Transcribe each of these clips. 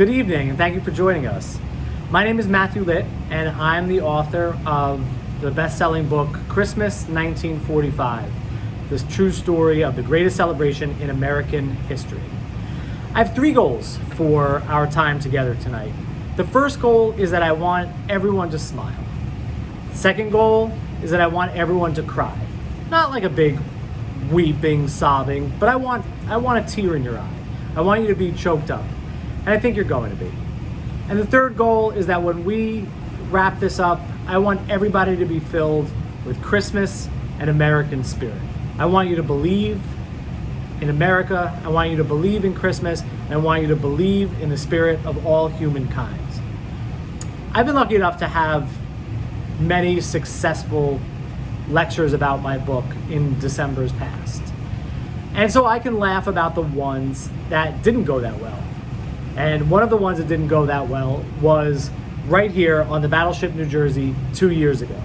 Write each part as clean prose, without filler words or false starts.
Good evening, and thank you for joining us. My name is Matthew Litt, and I'm the author of the best-selling book, Christmas 1945, this true story of the greatest celebration in American history. I have three goals for our time together tonight. The first goal is that I want everyone to smile. The second goal is that I want everyone to cry. Not like a big weeping, sobbing, but I want a tear in your eye. I want you to be choked up. And I think you're going to be. And the third goal is that when we wrap this up, I want everybody to be filled with Christmas and American spirit. I want you to believe in America, I want you to believe in Christmas, and I want you to believe in the spirit of all humankind. I've been lucky enough to have many successful lectures about my book in December's past. And so I can laugh about the ones that didn't go that well. And one of the ones that didn't go that well was right here on the Battleship, New Jersey, 2 years ago.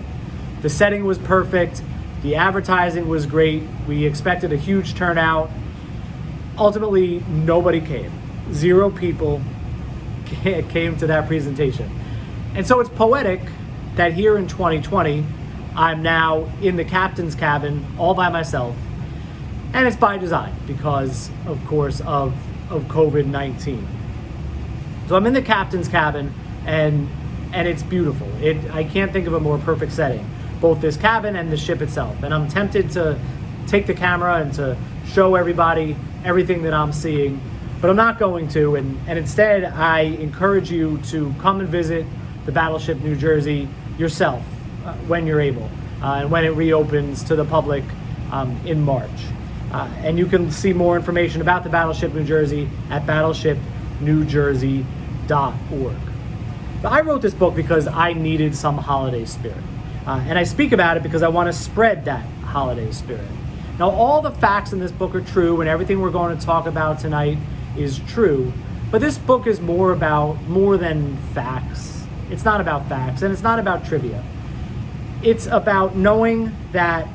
The setting was perfect. The advertising was great. We expected a huge turnout. Ultimately, nobody came. 0 people came to that presentation. And so it's poetic that here in 2020, I'm now in the captain's cabin all by myself. And it's by design because, of course, of COVID-19. So I'm in the captain's cabin, and it's beautiful. I can't think of a more perfect setting, both this cabin and the ship itself. And I'm tempted to take the camera and to show everybody everything that I'm seeing, but I'm not going to. And instead, I encourage you to come and visit the Battleship, New Jersey yourself when you're able, and when it reopens to the public in March. And you can see more information about the Battleship, New Jersey at battleshipnewjersey.org. But I wrote this book because I needed some holiday spirit. And I speak about it because I want to spread that holiday spirit. Now, all the facts in this book are true, and everything we're going to talk about tonight is true. But this book is more than facts. It's not about facts, and it's not about trivia. It's about knowing that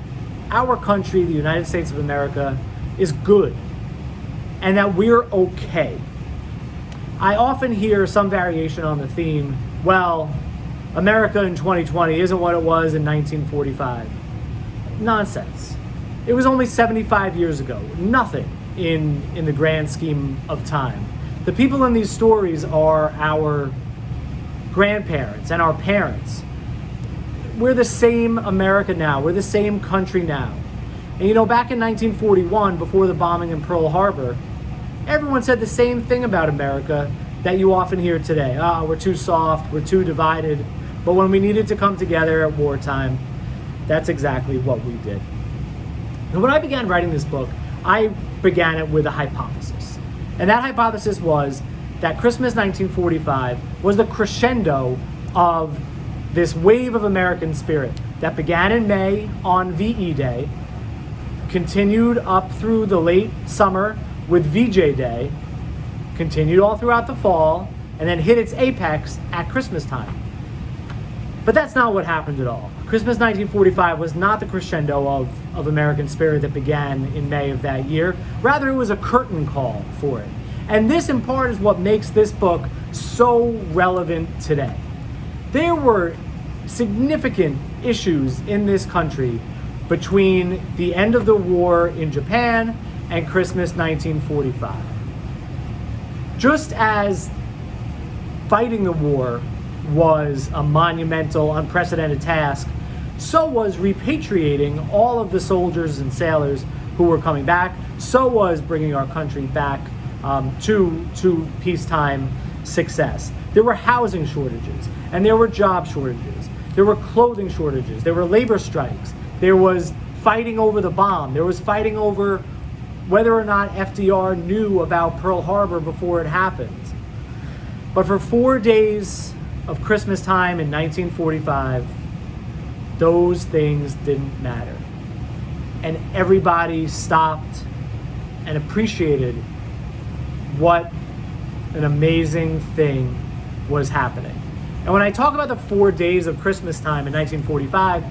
our country, the United States of America, is good, and that we're okay. I often hear some variation on the theme, well, America in 2020 isn't what it was in 1945. Nonsense. It was only 75 years ago. Nothing in the grand scheme of time. The people in these stories are our grandparents and our parents. We're the same America now. We're the same country now. And you know, back in 1941, before the bombing in Pearl Harbor, everyone said the same thing about America that you often hear today. We're too soft, we're too divided. But when we needed to come together at wartime, that's exactly what we did. And when I began writing this book, I began it with a hypothesis. And that hypothesis was that Christmas 1945 was the crescendo of this wave of American spirit that began in May on VE Day, continued up through the late summer with VJ Day, continued all throughout the fall, and then hit its apex at Christmas time. But that's not what happened at all. Christmas 1945 was not the crescendo of American spirit that began in May of that year. Rather, it was a curtain call for it. And this, in part, is what makes this book so relevant today. There were significant issues in this country between the end of the war in Japan and Christmas 1945. Just as fighting the war was a monumental, unprecedented task, so was repatriating all of the soldiers and sailors who were coming back. So was bringing our country back to peacetime success. There were housing shortages, and there were job shortages. There were clothing shortages. There were labor strikes. There was fighting over the bomb. There was fighting over whether or not FDR knew about Pearl Harbor before it happened. But for 4 days of Christmas time in 1945, those things didn't matter. And everybody stopped and appreciated what an amazing thing was happening. And when I talk about the 4 days of Christmas time in 1945,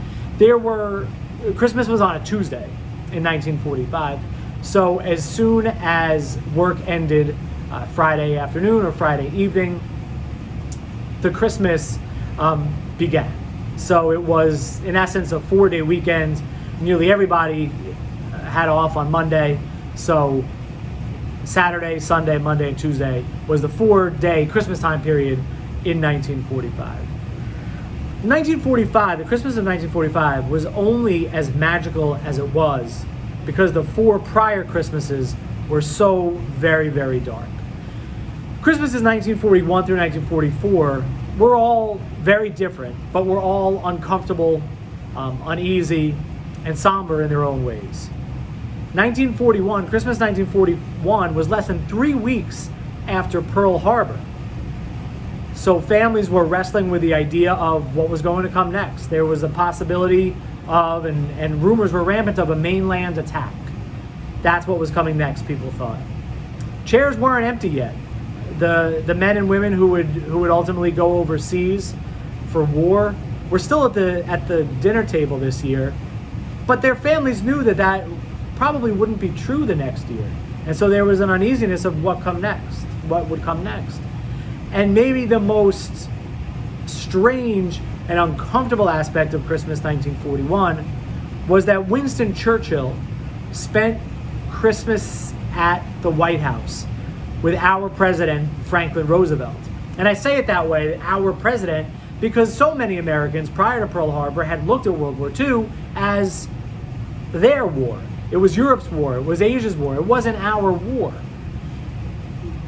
Christmas was on a Tuesday in 1945. So as soon as work ended Friday afternoon or Friday evening, the Christmas began. So it was, in essence, a 4-day weekend. Nearly everybody had off on Monday. So Saturday, Sunday, Monday, and Tuesday was the 4-day Christmas time period in 1945. 1945, the Christmas of 1945 was only as magical as it was because the 4 prior Christmases were so very, very dark. Christmases 1941 through 1944 were all very different, but were all uncomfortable, uneasy, and somber in their own ways. 1941, Christmas 1941 was less than 3 weeks after Pearl Harbor. So families were wrestling with the idea of what was going to come next. There was a possibility of, and rumors were rampant of, a mainland attack. That's what was coming next, people thought. Chairs weren't empty yet. The men and women who would ultimately go overseas for war were still at the dinner table this year, but their families knew that probably wouldn't be true the next year. And so there was an uneasiness of what would come next. And maybe the most strange and uncomfortable aspect of Christmas 1941 was that Winston Churchill spent Christmas at the White House with our president, Franklin Roosevelt. And I say it that way, our president, because so many Americans prior to Pearl Harbor had looked at World War II as their war. It was Europe's war, it was Asia's war, it wasn't our war.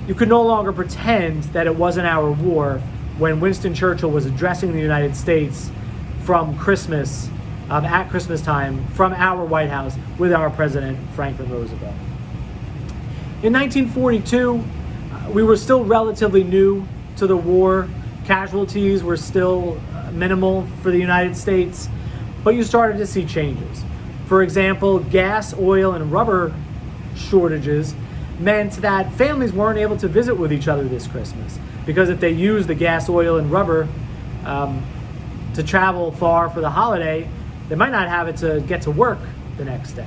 You could no longer pretend that it wasn't our war when Winston Churchill was addressing the United States from Christmas, at Christmas time, from our White House with our president, Franklin Roosevelt. In 1942, we were still relatively new to the war. Casualties were still minimal for the United States, but you started to see changes. For example, gas, oil, and rubber shortages meant that families weren't able to visit with each other this Christmas, because if they used the gas, oil, and rubber to travel far for the holiday, they might not have it to get to work the next day.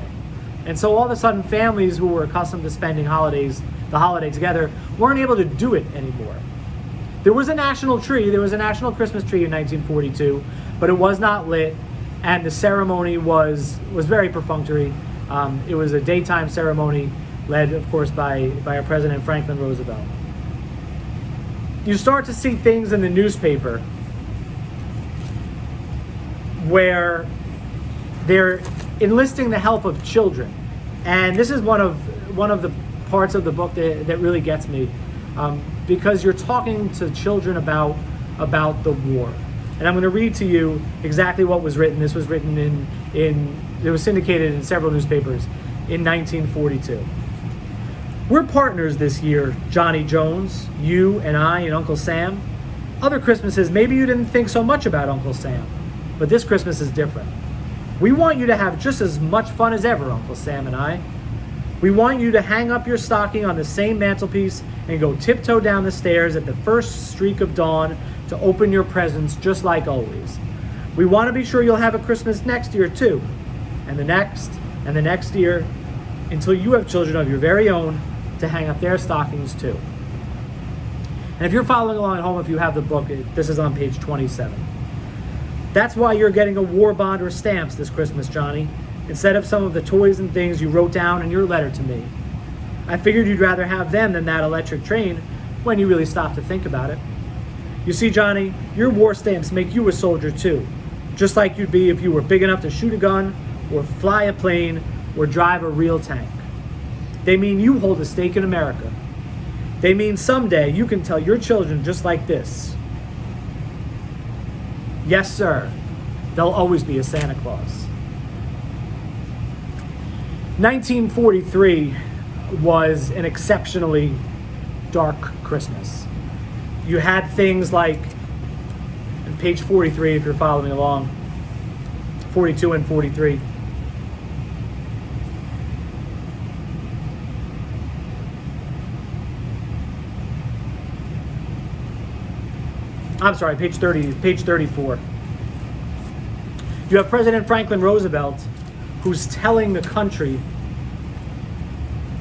And so all of a sudden, families who were accustomed to spending the holiday together, weren't able to do it anymore. There was a national Christmas tree in 1942, but it was not lit, and the ceremony was very perfunctory. It was a daytime ceremony led, of course, by our president, Franklin Roosevelt. You start to see things in the newspaper where they're enlisting the help of children. And this is one of the parts of the book that really gets me, because you're talking to children about the war. And I'm going to read to you exactly what was written. This was written it was syndicated in several newspapers in 1942. We're partners this year, Johnny Jones, you and I and Uncle Sam. Other Christmases, maybe you didn't think so much about Uncle Sam, but this Christmas is different. We want you to have just as much fun as ever, Uncle Sam and I. We want you to hang up your stocking on the same mantelpiece and go tiptoe down the stairs at the first streak of dawn to open your presents just like always. We want to be sure you'll have a Christmas next year too, and the next year, until you have children of your very own to hang up their stockings too. And if you're following along at home, if you have the book, this is on page 27. That's why you're getting a war bond or stamps this Christmas, Johnny, instead of some of the toys and things you wrote down in your letter to me. I figured you'd rather have them than that electric train when you really stop to think about it. You see, Johnny, your war stamps make you a soldier too, just like you'd be if you were big enough to shoot a gun or fly a plane or drive a real tank. They mean you hold a stake in America. They mean someday you can tell your children just like this. Yes, sir, there'll always be a Santa Claus. 1943 was an exceptionally dark Christmas. You had things like, on page 43, if you're following along, 42 and 43. I'm sorry, page 34. You have President Franklin Roosevelt, who's telling the country,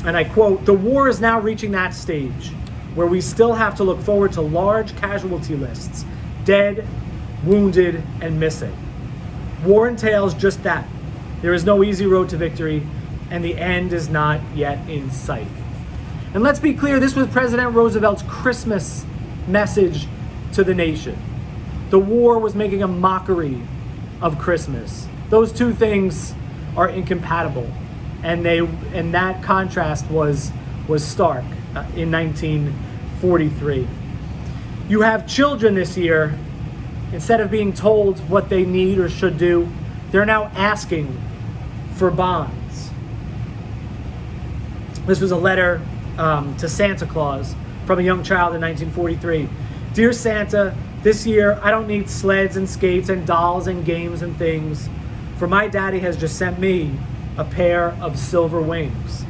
and I quote, "The war is now reaching that stage. where we still have to look forward to large casualty lists, dead, wounded, and missing. War entails just that. There is no easy road to victory, and the end is not yet in sight. And let's be clear, this was President Roosevelt's Christmas message to the nation. The war was making a mockery of Christmas. Those two things are incompatible, and that contrast was stark in 1943. You have children this year, instead of being told what they need or should do, they're now asking for bonds. This was a letter to Santa Claus from a young child in 1943. Dear Santa, this year I don't need sleds and skates and dolls and games and things, for my daddy has just sent me a pair of silver wings.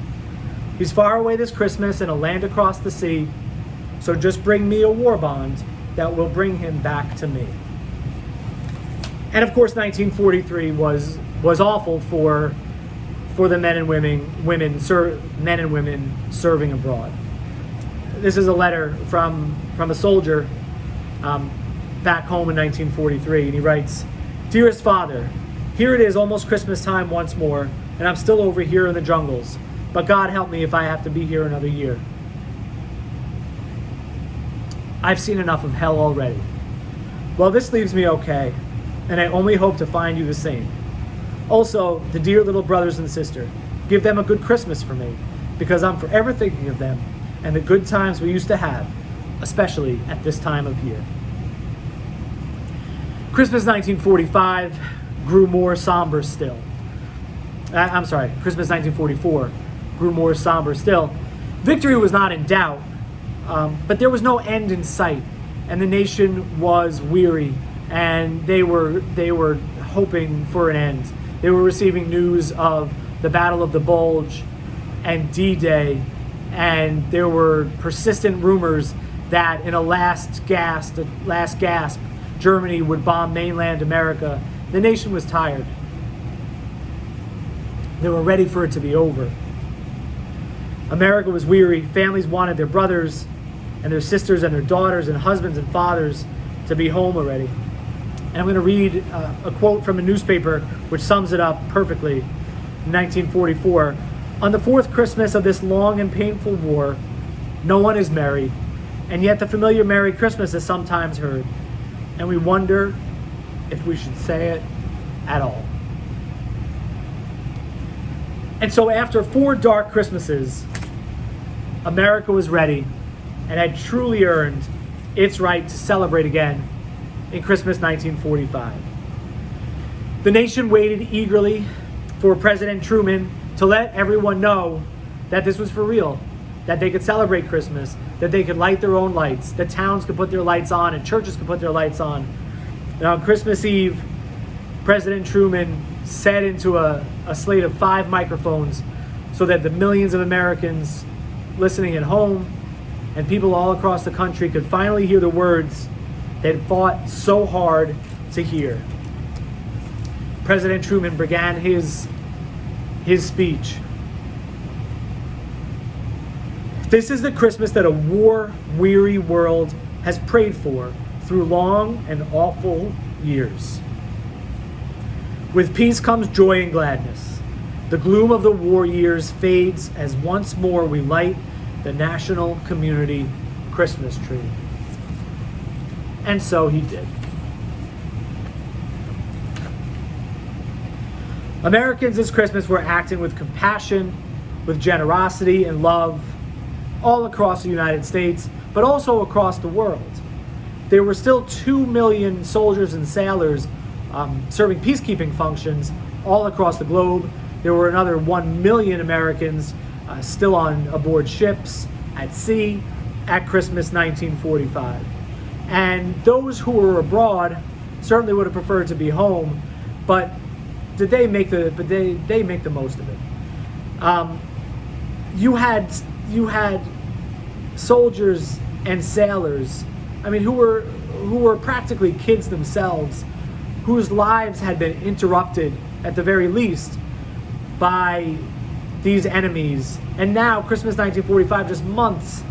He's far away this Christmas in a land across the sea, so just bring me a war bond that will bring him back to me. And of course, 1943 was awful for the men and women serving abroad. This is a letter from a soldier back home in 1943, and he writes, "Dearest Father, here it is almost Christmas time once more, and I'm still over here in the jungles. But God help me if I have to be here another year. I've seen enough of hell already. Well, this leaves me okay, and I only hope to find you the same. Also, the dear little brothers and sister, give them a good Christmas for me, because I'm forever thinking of them and the good times we used to have, especially at this time of year." Christmas 1945 grew more somber still. Christmas 1944 grew more somber still. Victory was not in doubt, but there was no end in sight, and the nation was weary, and they were hoping for an end. They were receiving news of the Battle of the Bulge and D-Day, and there were persistent rumors that in a last gasp, Germany would bomb mainland America. The nation was tired. They were ready for it to be over. America was weary. Families wanted their brothers and their sisters and their daughters and husbands and fathers to be home already. And I'm going to read a quote from a newspaper which sums it up perfectly. In 1944, "On the fourth Christmas of this long and painful war, no one is merry, and yet the familiar Merry Christmas is sometimes heard, and we wonder if we should say it at all." And so after 4 dark Christmases, America was ready and had truly earned its right to celebrate again in Christmas 1945. The nation waited eagerly for President Truman to let everyone know that this was for real, that they could celebrate Christmas, that they could light their own lights, that towns could put their lights on and churches could put their lights on. And on Christmas Eve, President Truman said into a slate of 5 microphones so that the millions of Americans listening at home and people all across the country could finally hear the words they'd fought so hard to hear. President Truman began his speech. "This is the Christmas that a war-weary world has prayed for through long and awful years. With peace comes joy and gladness. The gloom of the war years fades as once more we light the national community Christmas tree." And so he did. Americans this Christmas were acting with compassion, with generosity and love, all across the United States, but also across the world. There were still 2 million soldiers and sailors serving peacekeeping functions all across the globe. There were another 1 million Americans still on aboard ships at sea at Christmas 1945. And those who were abroad certainly would have preferred to be home, but they make the most of it. You had soldiers and sailors, who were practically kids themselves, whose lives had been interrupted at the very least by these enemies. And now, Christmas 1945, just months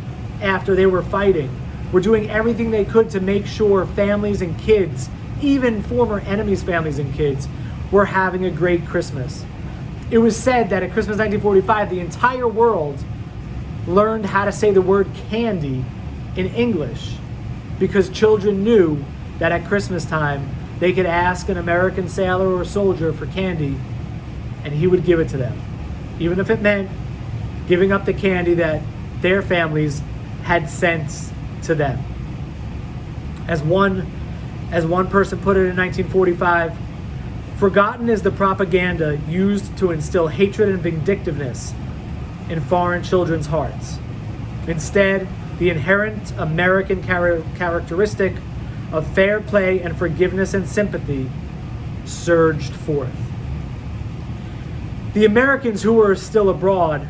after they were fighting, were doing everything they could to make sure families and kids, even former enemies' families and kids, were having a great Christmas. It was said that at Christmas 1945, the entire world learned how to say the word candy in English because children knew that at Christmas time they could ask an American sailor or soldier for candy and he would give it to them, even if it meant giving up the candy that their families had sent to them. As one person put it in 1945, forgotten is the propaganda used to instill hatred and vindictiveness in foreign children's hearts. Instead, the inherent American characteristic of fair play and forgiveness and sympathy surged forth. The Americans who were still abroad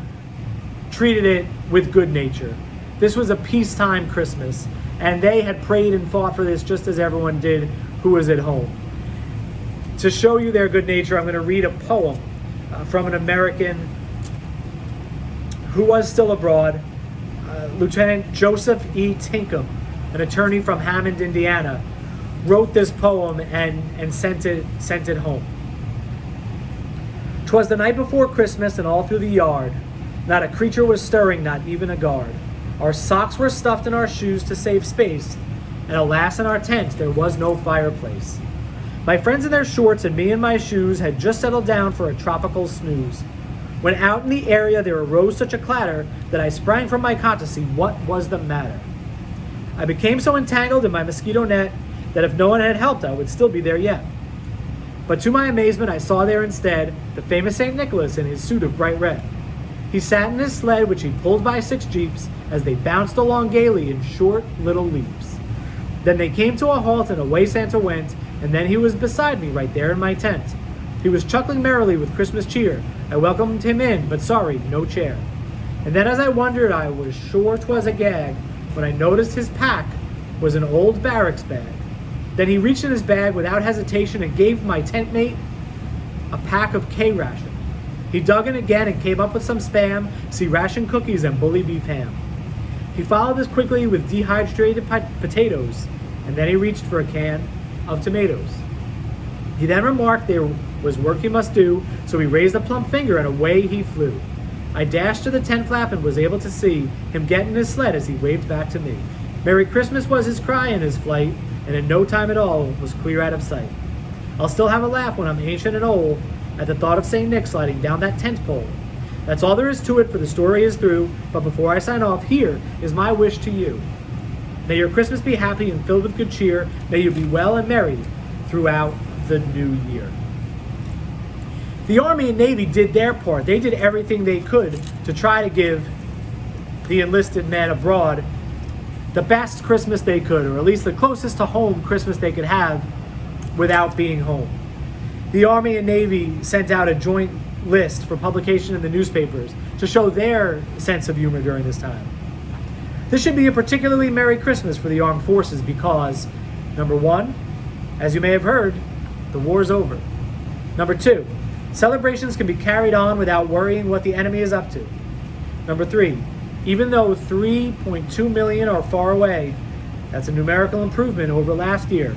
treated it with good nature. This was a peacetime Christmas, and they had prayed and fought for this just as everyone did who was at home. To show you their good nature, I'm going to read a poem from an American who was still abroad, Lieutenant Joseph E. Tinkham, an attorney from Hammond, Indiana, wrote this poem and sent it home. "'Twas the night before Christmas, and all through the yard, not a creature was stirring, not even a guard. Our socks were stuffed in our shoes to save space, and alas, in our tent there was no fireplace. My friends in their shorts and me in my shoes had just settled down for a tropical snooze, when out in the area there arose such a clatter that I sprang from my cot to see what was the matter. I became so entangled in my mosquito net that if no one had helped, I would still be there yet. But to my amazement, I saw there instead the famous St. Nicholas in his suit of bright red. He sat in his sled, which he pulled by 6 jeeps, as they bounced along gaily in short little leaps. Then they came to a halt, and away Santa went, and then he was beside me right there in my tent. He was chuckling merrily with Christmas cheer. I welcomed him in, but sorry, no chair. And then as I wondered, I was sure 'twas a gag, when I noticed his pack was an old barracks bag. Then he reached in his bag without hesitation and gave my tent mate a pack of K-ration. He dug in again and came up with some Spam, C-ration cookies and bully beef ham. He followed this quickly with dehydrated potatoes, and then he reached for a can of tomatoes. He then remarked there was work he must do, so he raised a plump finger and away he flew. I dashed to the tent flap and was able to see him get in his sled as he waved back to me. Merry Christmas was his cry in his flight, and in no time at all was clear out of sight. I'll still have a laugh when I'm ancient and old at the thought of St. Nick sliding down that tent pole. That's all there is to it, for the story is through, but before I sign off, here is my wish to you. May your Christmas be happy and filled with good cheer. May you be well and merry throughout the new year." The Army and Navy did their part. They did everything they could to try to give the enlisted men abroad the best Christmas they could, or at least the closest to home Christmas they could have without being home. The Army and Navy sent out a joint list for publication in the newspapers to show their sense of humor during this time. This should be a particularly Merry Christmas for the armed forces because, number 1, as you may have heard, the war's over. Number 2, celebrations can be carried on without worrying what the enemy is up to. Number 3, even though 3.2 million are far away, that's a numerical improvement over last year.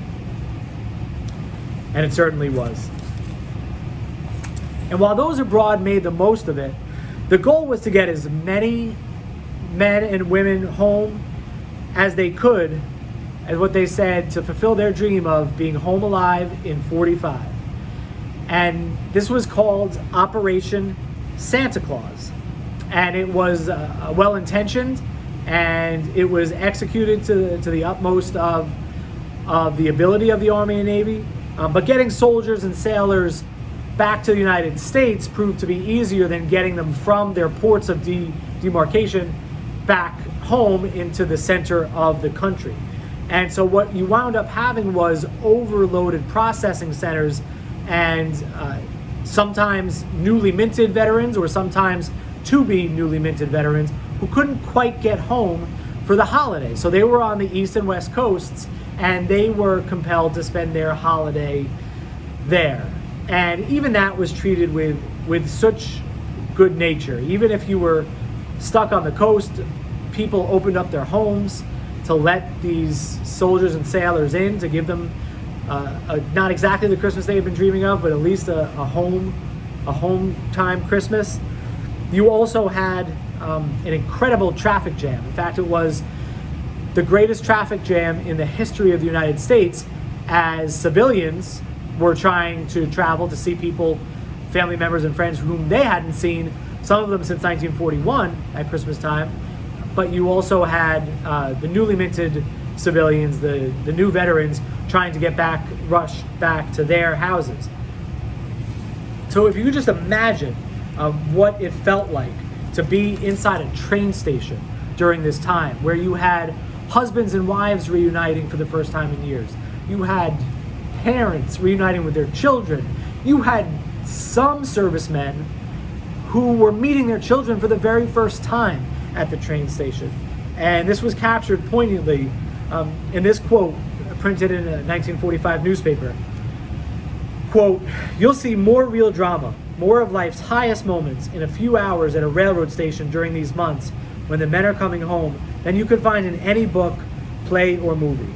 And it certainly was. And while those abroad made the most of it, the goal was to get as many men and women home as they could, as what they said, to fulfill their dream of being home alive in 45. And this was called Operation Santa Claus. And it was well-intentioned, and it was executed to the utmost of the ability of the Army and Navy. But getting soldiers and sailors back to the United States proved to be easier than getting them from their ports of demarcation back home into the center of the country. And so what you wound up having was overloaded processing centers, and sometimes newly minted veterans, or sometimes to-be newly minted veterans, who couldn't quite get home for the holiday. So they were on the East and West Coasts, and they were compelled to spend their holiday there. And even that was treated with such good nature. Even if you were stuck on the coast, people opened up their homes to let these soldiers and sailors in, to give them not exactly the Christmas they had been dreaming of, but at least a home time Christmas. You also had an incredible traffic jam. In fact, it was the greatest traffic jam in the history of the United States, as civilians were trying to travel to see people, family members and friends whom they hadn't seen, some of them since 1941 at Christmas time. But you also had the newly minted civilians, the new veterans, trying to rush back to their houses. So if you could just imagine what it felt like to be inside a train station during this time, where you had husbands and wives reuniting for the first time in years. You had parents reuniting with their children. You had some servicemen who were meeting their children for the very first time at the train station. And this was captured poignantly in this quote printed in a 1945 newspaper. Quote, "You'll see more real drama, more of life's highest moments in a few hours at a railroad station during these months when the men are coming home than you could find in any book, play, or movie.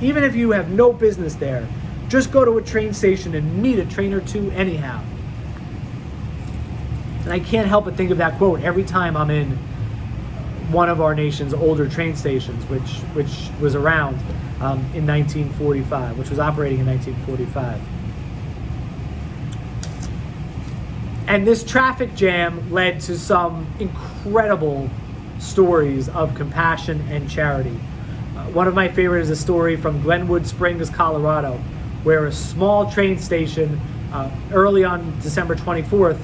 Even if you have no business there, just go to a train station and meet a train or two anyhow." And I can't help but think of that quote every time I'm in one of our nation's older train stations, which was around in 1945, which was operating in 1945. And this traffic jam led to some incredible stories of compassion and charity. One of my favorites is a story from Glenwood Springs, Colorado, where a small train station early on December 24th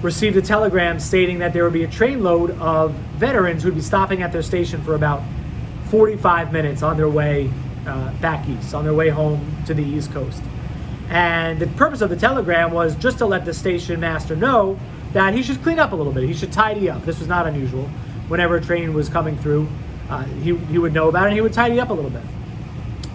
received a telegram stating that there would be a trainload of veterans who would be stopping at their station for about 45 minutes on their way back east, on their way home to the East Coast. And the purpose of the telegram was just to let the station master know that he should clean up a little bit. He should tidy up. This was not unusual. Whenever a train was coming through, he would know about it and he would tidy up a little bit.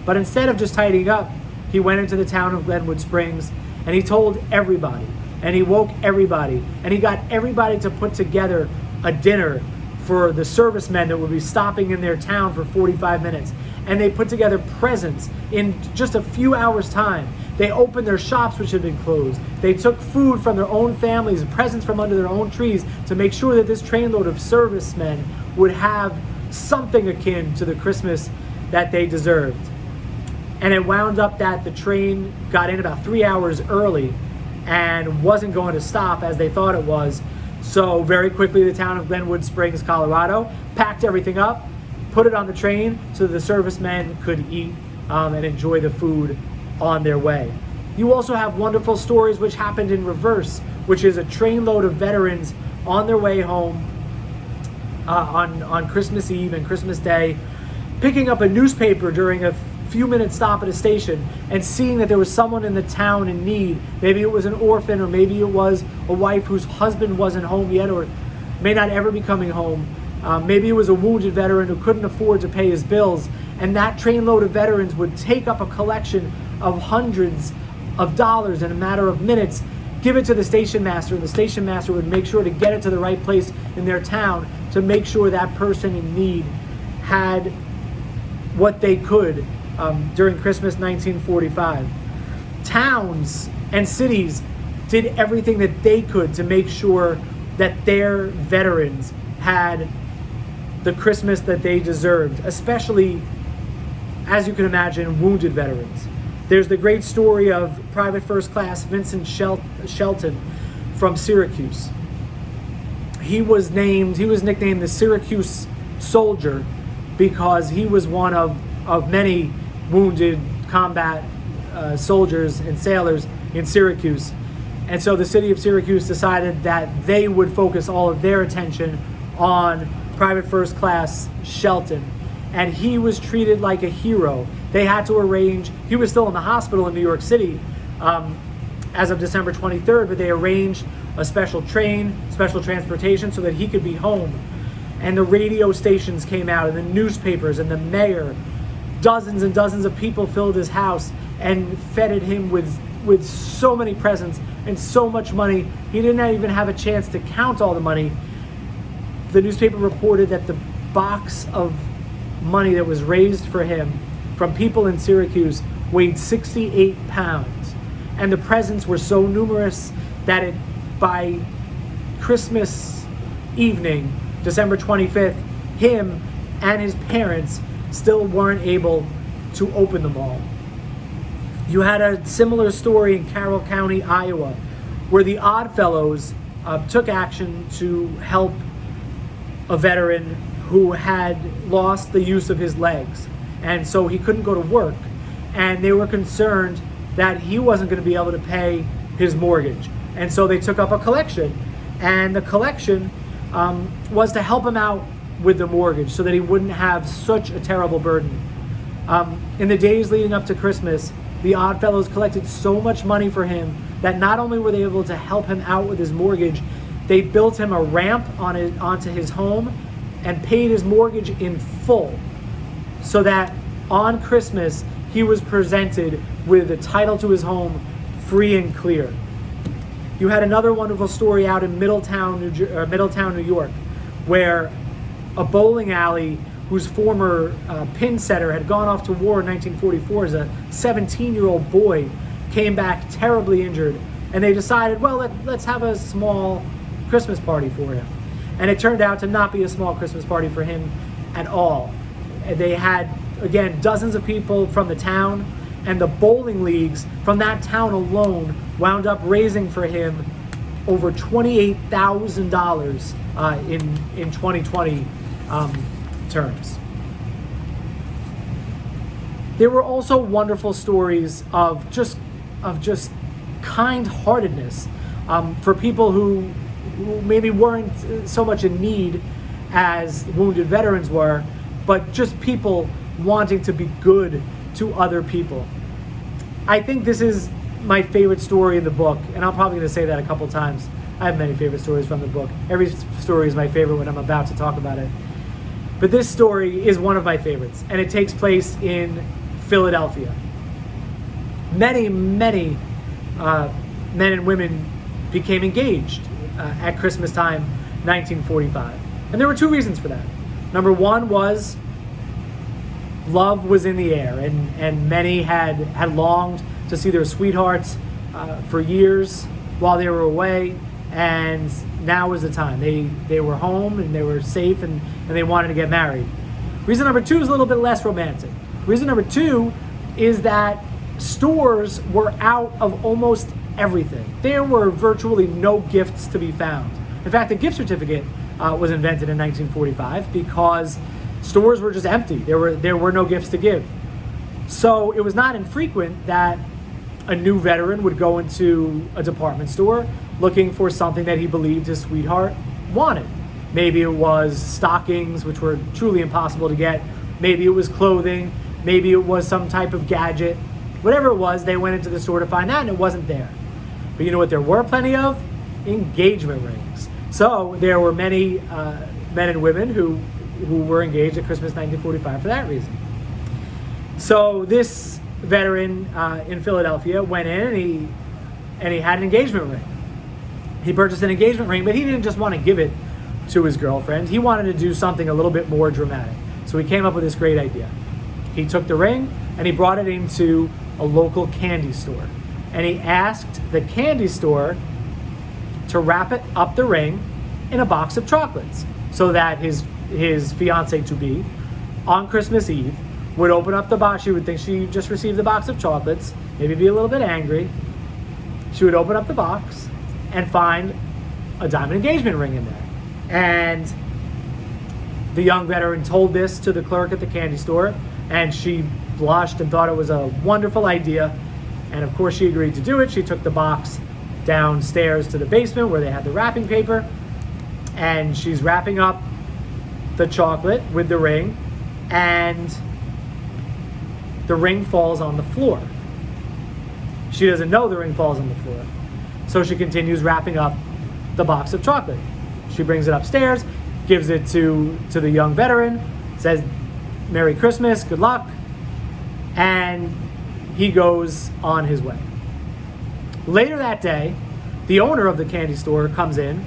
But instead of just tidying up, he went into the town of Glenwood Springs and he told everybody, and he woke everybody, and he got everybody to put together a dinner for the servicemen that would be stopping in their town for 45 minutes. And they put together presents in just a few hours' time. They opened their shops, which had been closed. They took food from their own families, presents from under their own trees, to make sure that this trainload of servicemen would have something akin to the Christmas that they deserved. And it wound up that the train got in about 3 hours early and wasn't going to stop as they thought it was. So very quickly, the town of Glenwood Springs, Colorado, packed everything up, put it on the train so that the servicemen could eat and enjoy the food on their way. You also have wonderful stories which happened in reverse, which is a trainload of veterans on their way home on Christmas Eve and Christmas Day, picking up a newspaper during a few-minute stop at a station and seeing that there was someone in the town in need. Maybe it was an orphan, or maybe it was a wife whose husband wasn't home yet or may not ever be coming home. Maybe it was a wounded veteran who couldn't afford to pay his bills. And that trainload of veterans would take up a collection of hundreds of dollars in a matter of minutes, give it to the station master, and the station master would make sure to get it to the right place in their town to make sure that person in need had what they could during Christmas 1945. Towns and cities did everything that they could to make sure that their veterans had the Christmas that they deserved, especially, as you can imagine, wounded veterans. There's the great story of Private First Class Vincent Shelton from Syracuse. He was nicknamed the Syracuse Soldier because he was one of many wounded combat soldiers and sailors in Syracuse. And so the city of Syracuse decided that they would focus all of their attention on Private First Class Shelton. And he was treated like a hero. They had to arrange, he was still in the hospital in New York City as of December 23rd, but they arranged a special train, special transportation so that he could be home. And the radio stations came out and the newspapers and the mayor, dozens and dozens of people filled his house and feted him with so many presents and so much money. He didn't even have a chance to count all the money. the newspaper reported that the box of money that was raised for him from people in Syracuse weighed 68 pounds. And the presents were so numerous that by Christmas evening, December 25th, him and his parents still weren't able to open them all. You had a similar story in Carroll County, Iowa, where the Oddfellows took action to help a veteran who had lost the use of his legs, and so he couldn't go to work, and they were concerned that he wasn't going to be able to pay his mortgage, and so they took up a collection, and the collection was to help him out with the mortgage so that he wouldn't have such a terrible burden. In the days leading up to Christmas, the Oddfellows collected so much money for him that not only were they able to help him out with his mortgage, they built him a ramp onto his home and paid his mortgage in full, so that on Christmas he was presented with the title to his home free and clear. You had another wonderful story out in Middletown, New York, where a bowling alley whose former pin setter had gone off to war in 1944 as a 17-year-old boy came back terribly injured, and they decided, well, let's have a small Christmas party for him. And it turned out to not be a small Christmas party for him at all. They had, again, dozens of people from the town, and the bowling leagues from that town alone wound up raising for him over $28,000 in 2020 terms. There were also wonderful stories of just kind-heartedness for people who maybe weren't so much in need as wounded veterans were, but just people wanting to be good to other people. I think this is my favorite story in the book, and I'm probably going to say that a couple times. I have many favorite stories from the book. Every story is my favorite when I'm about to talk about it. But this story is one of my favorites, and it takes place in Philadelphia. Many men and women became engaged at Christmas time, 1945. And there were two reasons for that. Number one was love was in the air, and many had longed to see their sweethearts for years while they were away, and now was the time. They were home and they were safe, and they wanted to get married. Reason number two is a little bit less romantic. Reason number two is that stores were out of almost everything. There were virtually no gifts to be found. In fact, the gift certificate was invented in 1945 because stores were just empty. There were no gifts to give. So it was not infrequent that a new veteran would go into a department store looking for something that he believed his sweetheart wanted. Maybe it was stockings, which were truly impossible to get. Maybe it was clothing. Maybe it was some type of gadget. Whatever it was, they went into the store to find that, and it wasn't there. But you know what there were plenty of? Engagement rings. So there were many men and women who were engaged at Christmas 1945 for that reason. So this veteran in Philadelphia went in and he had an engagement ring. He purchased an engagement ring, but he didn't just want to give it to his girlfriend. He wanted to do something a little bit more dramatic. So he came up with this great idea. He took the ring and he brought it into a local candy store. And he asked the candy store to wrap it up the ring in a box of chocolates so that his fiancée-to-be on Christmas Eve would open up the box. She would think she just received the box of chocolates, maybe be a little bit angry. She would open up the box and find a diamond engagement ring in there. And the young veteran told this to the clerk at the candy store, and she blushed and thought it was a wonderful idea. And of course she agreed to do it. She took the box downstairs to the basement where they had the wrapping paper, and she's wrapping up the chocolate with the ring, and the ring falls on the floor. She doesn't know the ring falls on the floor. So she continues wrapping up the box of chocolate. She brings it upstairs, gives it to the young veteran, says, "Merry Christmas, good luck," and he goes on his way. Later that day, the owner of the candy store comes in,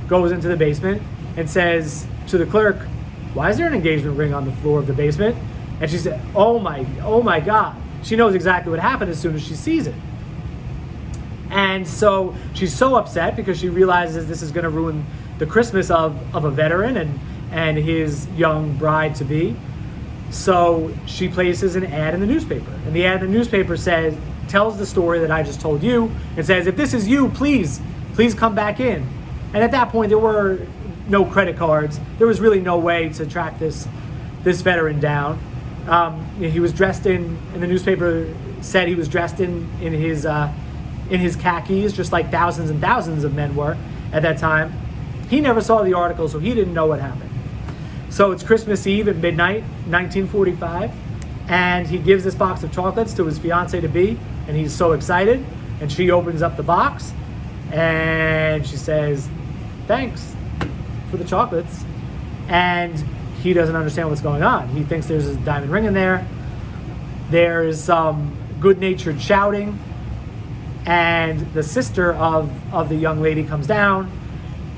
goes into the basement, and says to the clerk, "Why is there an engagement ring on the floor of the basement?" And she said, oh my God. She knows exactly what happened as soon as she sees it. And so she's so upset because she realizes this is going to ruin the Christmas of a veteran and his young bride-to-be. So she places an ad in the newspaper. And the ad in the newspaper tells the story that I just told you. It says, "If this is you, please come back in." And at that point, there were no credit cards. There was really no way to track this veteran down. He was dressed in the newspaper said he was dressed in his khakis, just like thousands and thousands of men were at that time. He never saw the article, so he didn't know what happened. So it's Christmas Eve at midnight, 1945, and he gives this box of chocolates to his fiancée-to-be, and he's so excited, and she opens up the box, and she says, "Thanks for the chocolates," and he doesn't understand what's going on. He thinks there's a diamond ring in there. There's some good-natured shouting, and the sister of the young lady comes down.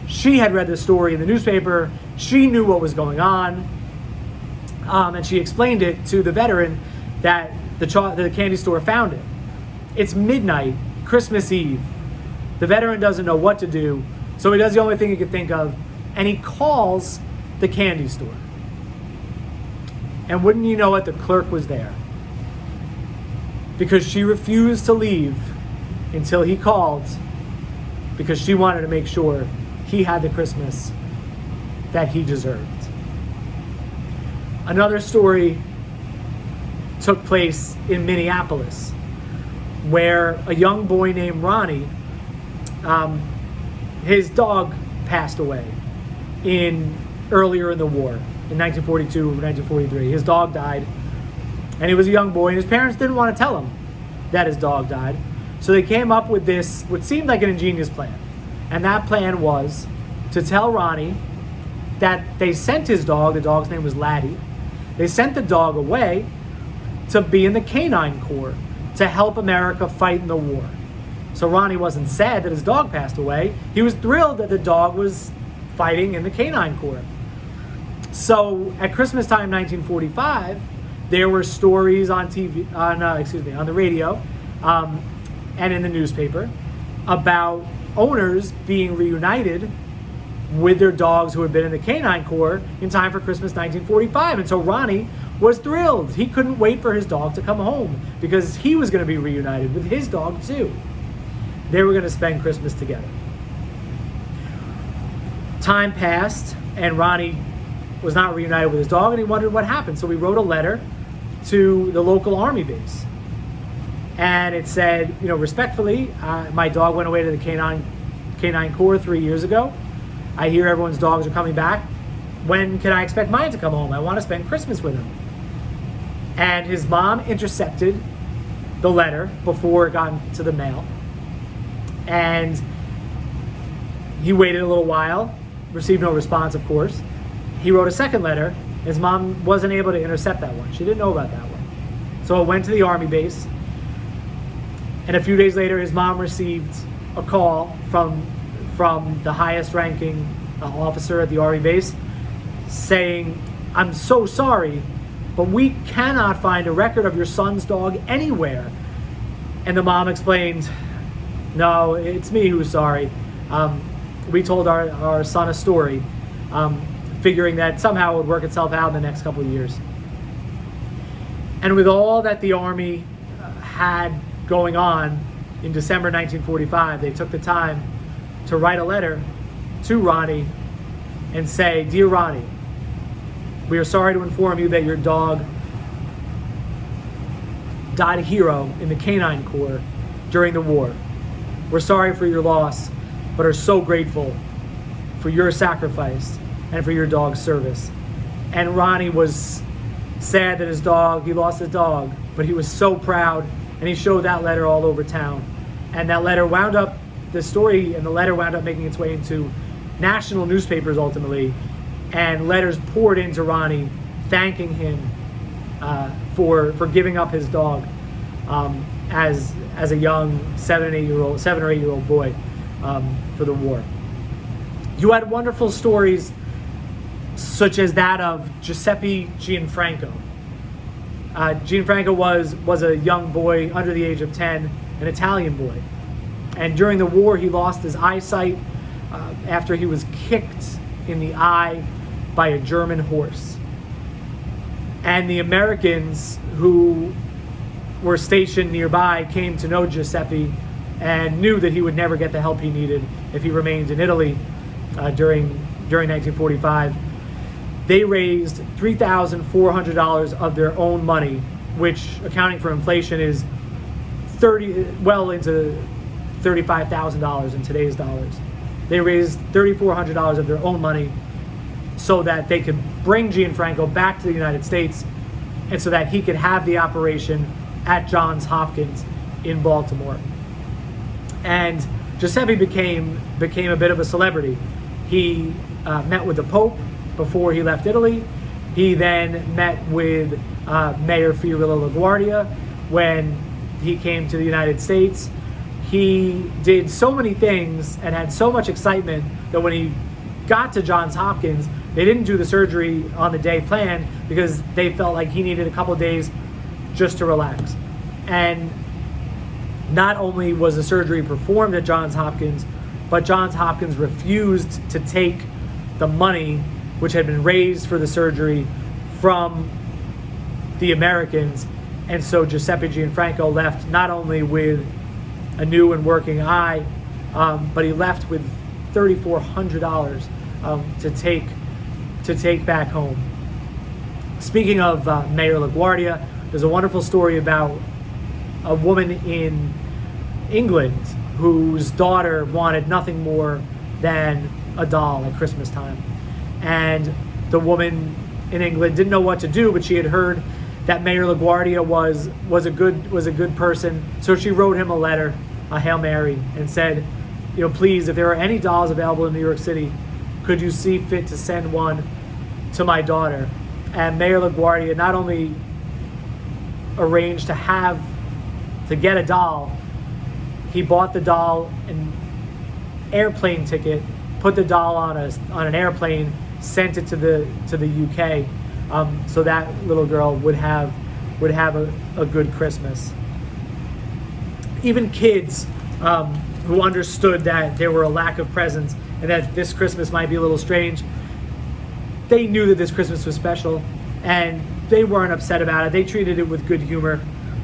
She had read the story in the newspaper. She knew what was going on, and she explained it to the veteran that the candy store found it. It's midnight, Christmas Eve. The veteran doesn't know what to do, so he does the only thing he could think of, and he calls the candy store. And wouldn't you know it, the clerk was there. Because she refused to leave until he called, because she wanted to make sure he had the Christmas that he deserved. Another story took place in Minneapolis, where a young boy named Ronnie, his dog passed away earlier in the war. In 1942 or 1943. His dog died, and he was a young boy, and his parents didn't want to tell him that his dog died. So they came up with this, what seemed like an ingenious plan. And that plan was to tell Ronnie that they sent his dog, the dog's name was Laddie, they sent the dog away to be in the Canine Corps to help America fight in the war. So Ronnie wasn't sad that his dog passed away. He was thrilled that the dog was fighting in the Canine Corps. So at Christmas time, 1945, there were stories on on the radio, and in the newspaper about owners being reunited with their dogs who had been in the Canine Corps in time for Christmas 1945. And so Ronnie was thrilled. He couldn't wait for his dog to come home because he was going to be reunited with his dog too. They were going to spend Christmas together. Time passed, and Ronnie was not reunited with his dog, and he wondered what happened. So he wrote a letter to the local army base. And it said, respectfully, my dog went away to the Canine Corps 3 years ago. I hear everyone's dogs are coming back. When can I expect mine to come home? I want to spend Christmas with him. And his mom intercepted the letter before it got to the mail. And he waited a little while, received no response, of course. He wrote a second letter. His mom wasn't able to intercept that one. She didn't know about that one. So it went to the army base. And a few days later, his mom received a call from the highest ranking officer at the army base saying, "I'm so sorry, but we cannot find a record of your son's dog anywhere." And the mom explained, "No, it's me who's sorry. We told our son a story, figuring that somehow it would work itself out in the next couple of years." And with all that the Army had going on in December 1945, they took the time to write a letter to Ronnie and say, "Dear Ronnie, we are sorry to inform you that your dog died a hero in the Canine Corps during the war. We're sorry for your loss, but are so grateful for your sacrifice and for your dog's service." And Ronnie was sad that he lost his dog, but he was so proud, and he showed that letter all over town. And that letter the story and the letter wound up making its way into national newspapers ultimately, and letters poured into Ronnie thanking him for giving up his dog as a young 7 or 8 year old boy for the war. You had wonderful stories such as that of Giuseppe Gianfranco. Gianfranco was a young boy under the age of 10, an Italian boy. And during the war, he lost his eyesight after he was kicked in the eye by a German horse. And the Americans who were stationed nearby came to know Giuseppe and knew that he would never get the help he needed if he remained in Italy during 1945. They raised $3,400 of their own money, which, accounting for inflation, is well into $35,000 in today's dollars. They raised $3,400 of their own money so that they could bring Gianfranco back to the United States and so that he could have the operation at Johns Hopkins in Baltimore. And Giuseppe became a bit of a celebrity. He met with the Pope before he left Italy. He then met with Mayor Fiorello LaGuardia when he came to the United States. He did so many things and had so much excitement that when he got to Johns Hopkins, they didn't do the surgery on the day planned because they felt like he needed a couple of days just to relax. And not only was the surgery performed at Johns Hopkins, but Johns Hopkins refused to take the money which had been raised for the surgery from the Americans. And so Giuseppe Gianfranco left not only with a new and working eye, but he left with $3,400 to take back home. Speaking of Mayor LaGuardia, there's a wonderful story about a woman in England whose daughter wanted nothing more than a doll at Christmas time. And the woman in England didn't know what to do, but she had heard that Mayor LaGuardia was a good person. So she wrote him a letter, a Hail Mary, and said, please, if there are any dolls available in New York City, could you see fit to send one to my daughter? And Mayor LaGuardia not only arranged to get a doll, he bought the doll an airplane ticket, put the doll on an airplane, sent it to the UK, so that little girl would have a good Christmas. Even kids who understood that there were a lack of presents and that this Christmas might be a little strange, they knew that this Christmas was special and they weren't upset about it. They treated it with good humor.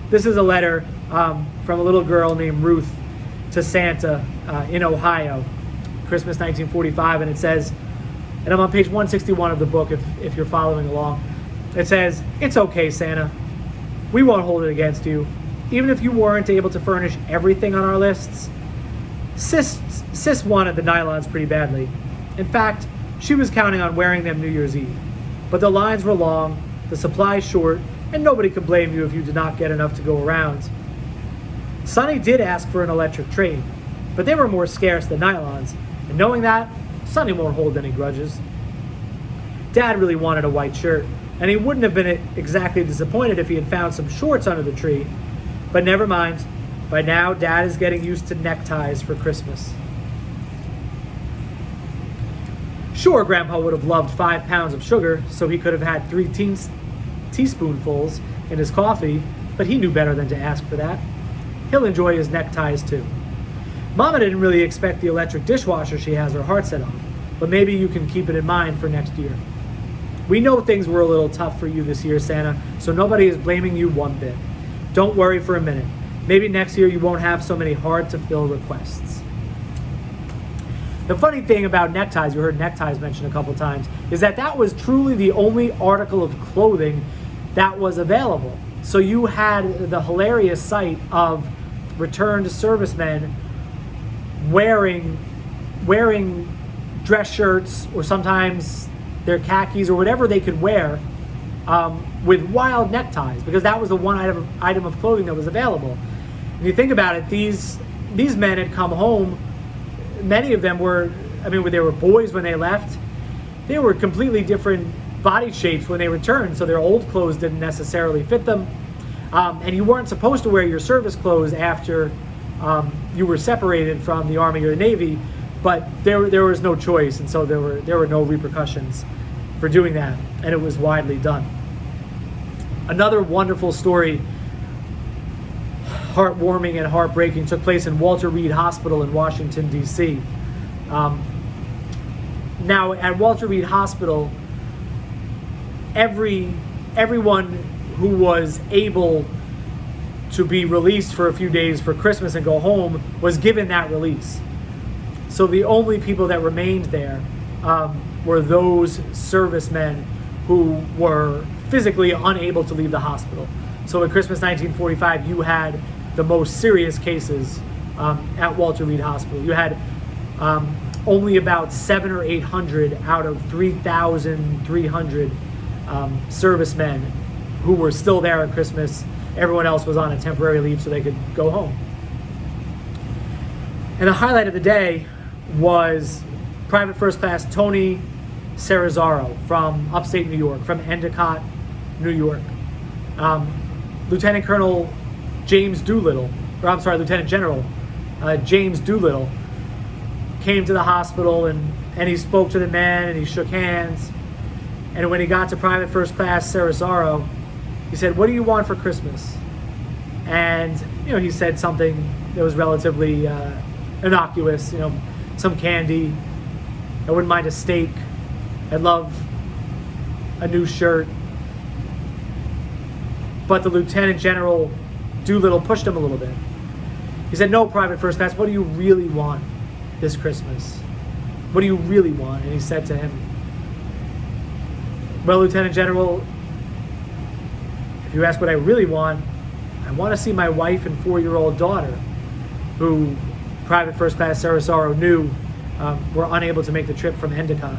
This is a letter from a little girl named Ruth to Santa in Ohio, Christmas 1945, and it says, and I'm on page 161 of the book if you're following along, it says, "It's okay, Santa. We won't hold it against you. Even if you weren't able to furnish everything on our lists, Sis wanted the nylons pretty badly. In fact, she was counting on wearing them New Year's Eve. But the lines were long, the supplies short, and nobody could blame you if you did not get enough to go around. Sonny did ask for an electric train, but they were more scarce than nylons, and knowing that, Sonny won't hold any grudges. Dad really wanted a white shirt, and he wouldn't have been exactly disappointed if he had found some shorts under the tree. But never mind. By now, Dad is getting used to neckties for Christmas." Sure, Grandpa would have loved 5 pounds of sugar, so he could have had 3 teaspoonfuls in his coffee, but he knew better than to ask for that. He'll enjoy his neckties too. Mama didn't really expect the electric dishwasher she has her heart set on, but maybe you can keep it in mind for next year. We know things were a little tough for you this year, Santa, so nobody is blaming you one bit. Don't worry for a minute. Maybe next year you won't have so many hard-to-fill requests. The funny thing about neckties, you heard neckties mentioned a couple times, is that was truly the only article of clothing that was available. So you had the hilarious sight of returned servicemen wearing dress shirts or sometimes their khakis or whatever they could wear with wild neckties, because that was the one item of clothing that was available. If you think about it, these men had come home. Many of them were, they were boys when they left. They were completely different body shapes when they returned, so their old clothes didn't necessarily fit them. And you weren't supposed to wear your service clothes after you were separated from the Army or the Navy, but there was no choice, and so there were no repercussions for doing that, and it was widely done. Another wonderful story, heartwarming and heartbreaking, took place in Walter Reed Hospital in Washington, D.C. Now, at Walter Reed Hospital, everyone who was able to be released for a few days for Christmas and go home was given that release. So the only people that remained there were those servicemen who were physically unable to leave the hospital. So at Christmas 1945, you had the most serious cases at Walter Reed Hospital. You had only about 700 or 800 out of 3,300 servicemen who were still there at Christmas. Everyone else was on a temporary leave so they could go home. And the highlight of the day was Private First Class Tony Ceresaro from upstate New York, from Endicott, New York. Lieutenant Colonel James Doolittle, Lieutenant General James Doolittle came to the hospital and he spoke to the men and he shook hands. And when he got to Private First Class Ceresaro, he said, "What do you want for Christmas?" And he said something that was relatively innocuous, some candy. I wouldn't mind a steak. I'd love a new shirt. But the Lieutenant General Doolittle pushed him a little bit. He said, "No, Private First Class, what do you really want this Christmas? What do you really want?" And he said to him, "Well, Lieutenant General, if you ask what I really want, I want to see my wife and 4-year-old daughter," who Private First Class Ceresaro knew were unable to make the trip from Endicott.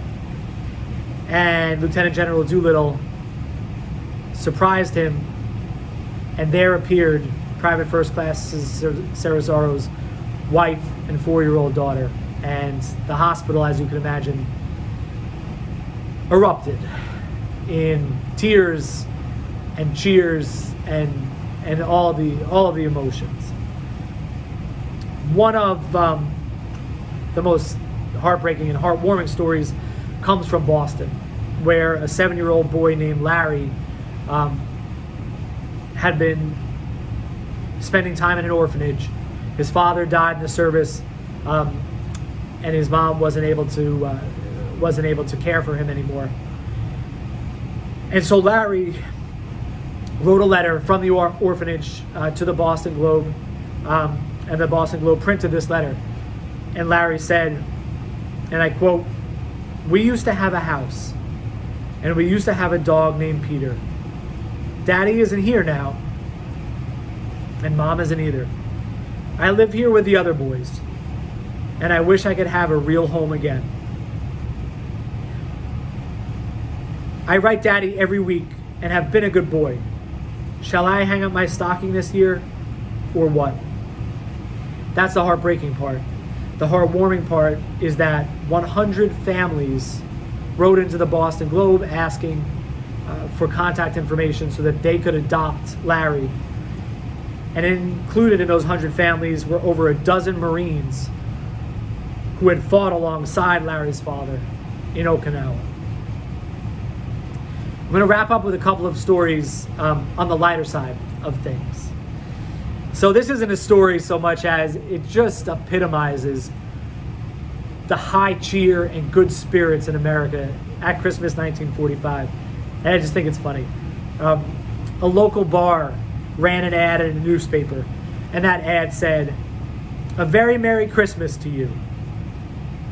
And Lieutenant General Doolittle surprised him, and there appeared Private First Class Ceresaro's wife and 4-year-old daughter. And the hospital, as you can imagine, erupted in tears and cheers and all of the emotions. One of the most heartbreaking and heartwarming stories comes from Boston, where a 7-year-old boy named Larry had been spending time in an orphanage. His father died in the service, and his mom wasn't able to care for him anymore. And so Larry wrote a letter from the orphanage to the Boston Globe, and the Boston Globe printed this letter. And Larry said, and I quote, "We used to have a house, and we used to have a dog named Peter. Daddy isn't here now, and Mom isn't either. I live here with the other boys, and I wish I could have a real home again. I write Daddy every week and have been a good boy. Shall I hang up my stocking this year, or what?" That's the heartbreaking part. The heartwarming part is that 100 families wrote into the Boston Globe asking for contact information so that they could adopt Larry. And included in those 100 families were over a dozen Marines who had fought alongside Larry's father in Okinawa. I'm going to wrap up with a couple of stories on the lighter side of things. So this isn't a story so much as it just epitomizes the high cheer and good spirits in America at Christmas 1945. And I just think it's funny. A local bar ran an ad in a newspaper, and that ad said, "A very Merry Christmas to you.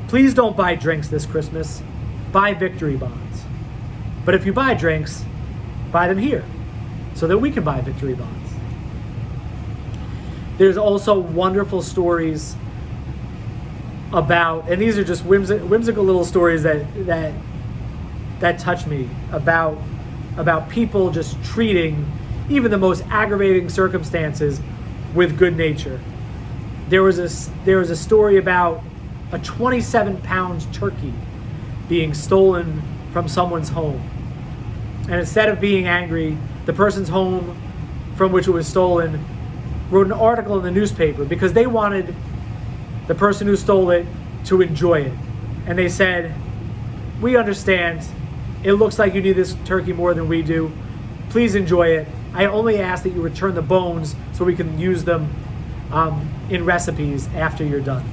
Please don't buy drinks this Christmas. Buy victory bonds. But if you buy drinks, buy them here so that we can buy victory bonds." There's also wonderful stories about, and these are just whimsical little stories that touch me, about people just treating even the most aggravating circumstances with good nature. There was a story about a 27-pound turkey being stolen from someone's home. And instead of being angry, the person's home from which it was stolen wrote an article in the newspaper because they wanted the person who stole it to enjoy it. And they said, "We understand It looks like you need this turkey more than we do. Please enjoy it. I only ask that you return the bones so we can use them in recipes after you're done.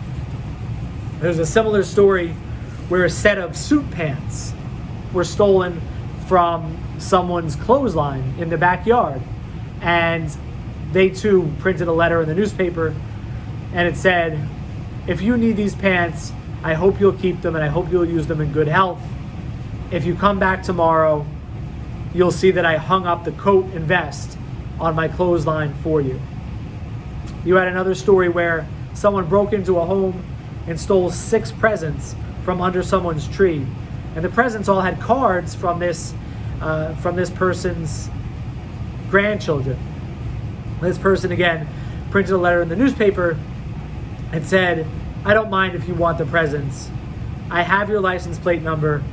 There's a similar story where a set of suit pants were stolen from someone's clothesline in the backyard. And they too printed a letter in the newspaper, and it said, if you need these pants, I hope you'll keep them and I hope you'll use them in good health. If you come back tomorrow, you'll see that I hung up the coat and vest on my clothesline for you. You had another story where someone broke into a home and stole 6 presents from under someone's tree. And the presents all had cards from this person's grandchildren. This person, again, printed a letter in the newspaper and said, I don't mind if you want the presents. I have your license plate number,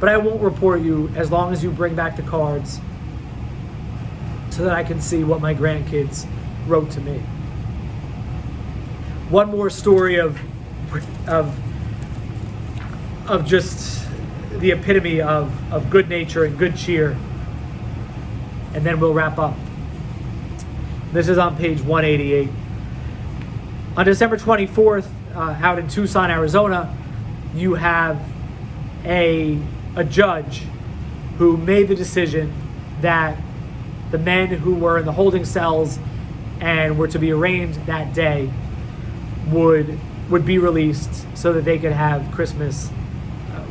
but I won't report you as long as you bring back the cards so that I can see what my grandkids wrote to me. One more story of just the epitome of good nature and good cheer, and then we'll wrap up. This is on page 188. On December 24th, out in Tucson, Arizona, you have a judge who made the decision that the men who were in the holding cells and were to be arraigned that day would be released so that they could have Christmas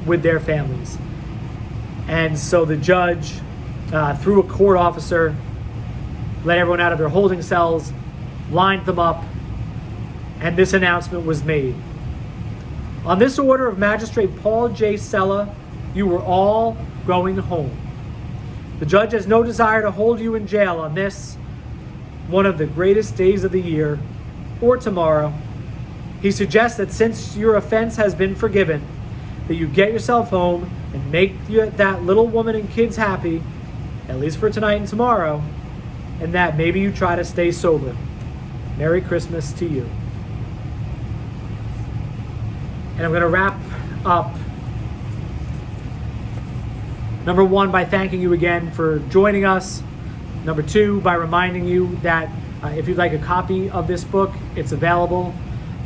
with their families. And so the judge, through a court officer, let everyone out of their holding cells, lined them up, and this announcement was made. On this order of Magistrate Paul J. Sella, you were all going home. The judge has no desire to hold you in jail on this, one of the greatest days of the year, or tomorrow. He suggests that since your offense has been forgiven, that you get yourself home and make that little woman and kids happy, at least for tonight and tomorrow, and that maybe you try to stay sober. Merry Christmas to you. And I'm going to wrap up, number 1, by thanking you again for joining us. Number 2, by reminding you that if you'd like a copy of this book, it's available.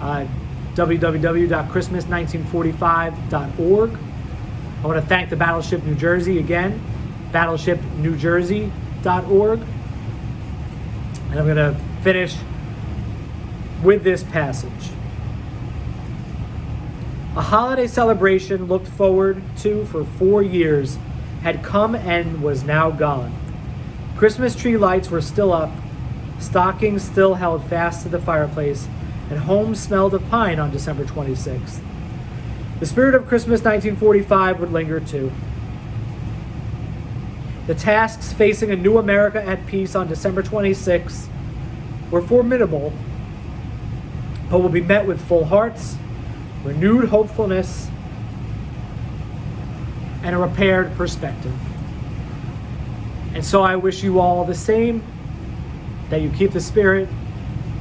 www.christmas1945.org. I want to thank the Battleship New Jersey again, battleshipnewjersey.org. And I'm going to finish with this passage. A holiday celebration looked forward to for 4 years had come and was now gone. Christmas tree lights were still up, stockings still held fast to the fireplace, and home smelled of pine on December 26th. The spirit of Christmas 1945 would linger too. The tasks facing a new America at peace on December 26th were formidable, but will be met with full hearts, renewed hopefulness, and a repaired perspective. And so I wish you all the same, that you keep the spirit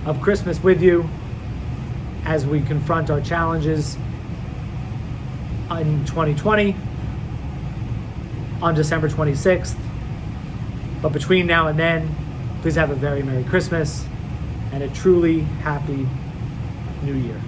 of Christmas with you as we confront our challenges in 2020 on December 26th. But between now and then, please have a very Merry Christmas and a truly happy New Year.